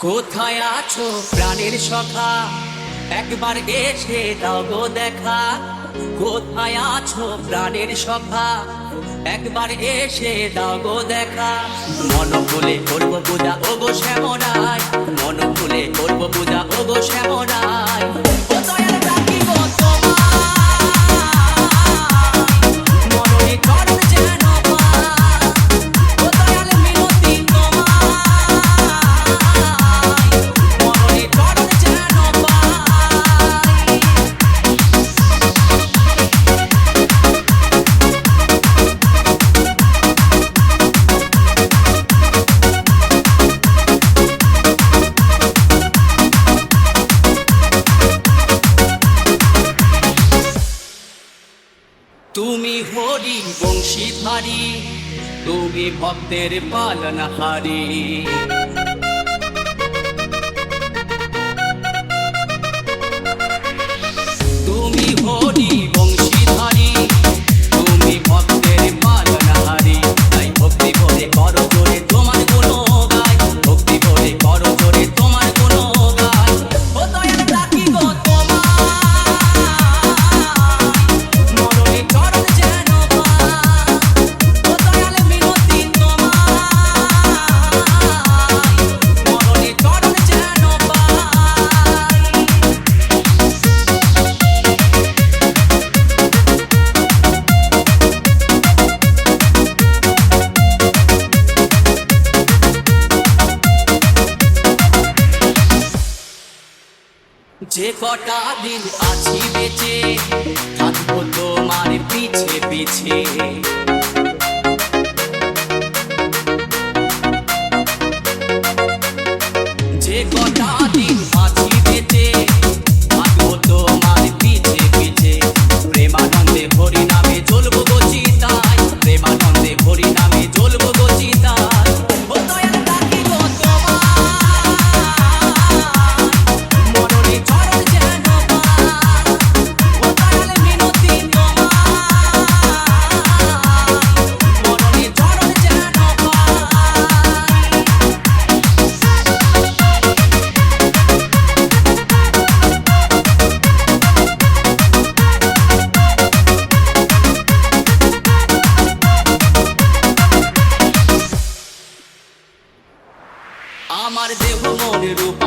কোথায় আছো প্রাণের সখা, একবার এসে দাও গো দেখা। কোথায় আছো প্রাণের সখা, একবার এসে দাও গো দেখা। মন খুলে করবো পূজা ও গো শ্যামরায়, মন খুলে করবো পূজা ও গো শ্যামরায়। কোথায় ডাকি গো তোমায়, মনে চরণ যেন পাই। কোথায় মিনতি তোমায়, মনে চরণ যেন পাই। তুমি হরি বংশীধারী, তুমি ভক্তের পালনহারী। তুমি হরি বংশীধারী, তুমি ভক্তের পালনহারী। তাই ভক্তি ভরে করো জোরে তোমার গুণগান, ভক্তি ভরে করো জোরে তোমার গুণগান। ও দয়াল ডাকি গো তোমায়, মনে চরণ যেন পাই। ও দয়াল মিনতি তোমায়, মনে চরণ যেন পাই। যে কটা দিন আছি বেঁচে, থাকবো তোমার পিছে পিছে। যে কটা দিন আছি বেঁচে, থাকবো তোমার পিছে পিছে। প্রেমানন্দে হরি নামে জ্বলবো গো চিতায়, প্রেমানন্দে হরি নামে জ্বলবো গো চিতায়। ও দয়াল ডাকি গো তোমায়, মনে চরণ যেন পাই। ও দয়াল মিনতি তোমায়, মনে চরণ যেন পাই। আমার দেহ মন রূপ